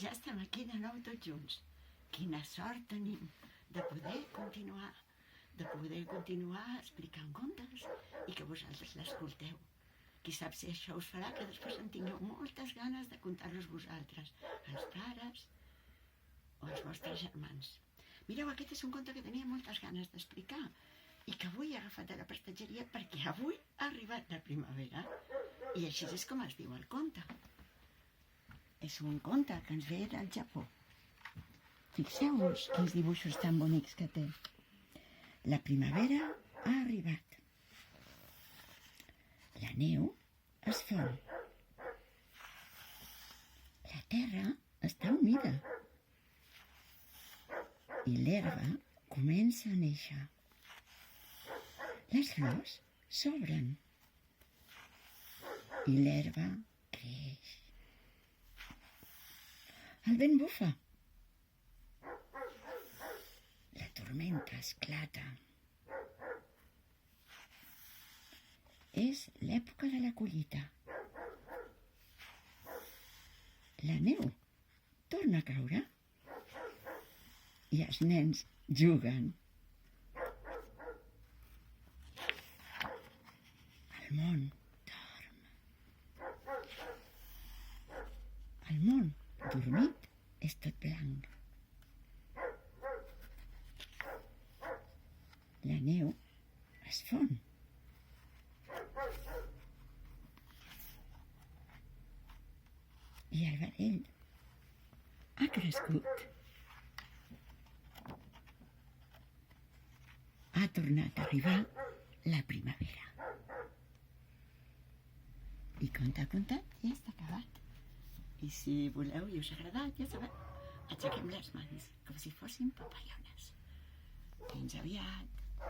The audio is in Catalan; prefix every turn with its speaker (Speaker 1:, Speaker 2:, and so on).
Speaker 1: Ja estem aquí de nou tots junts. Quina sort tenim de poder continuar explicant contes i que vosaltres l'escolteu. Qui sap si això us farà que després en tingueu moltes ganes de contar-los vosaltres, als pares o als vostres germans. Mireu, aquest és un conte que tenia moltes ganes d'explicar i que avui he agafat a la prestatgeria perquè avui ha arribat la primavera i així és com es diu el conte. És un conte que ens ve del Japó. Fixeu-vos quins dibuixos tan bonics que té. La primavera ha arribat. La neu es fon. La terra està humida. I l'herba comença a néixer. Les flors s'obren. I l'herba creix. El vent bufa. La tormenta esclata. És l'època de la collita. La neu torna a caure i els nens juguen. El món dorm. El món dormit és tot blanc. La neu es fon. I el vedell ha crescut. Ha tornat a arribar la primavera. I contat ja està acabat. I si voleu i us ha agradat, ja sabeu, aixequem les mans com si fossin papallones. Fins aviat.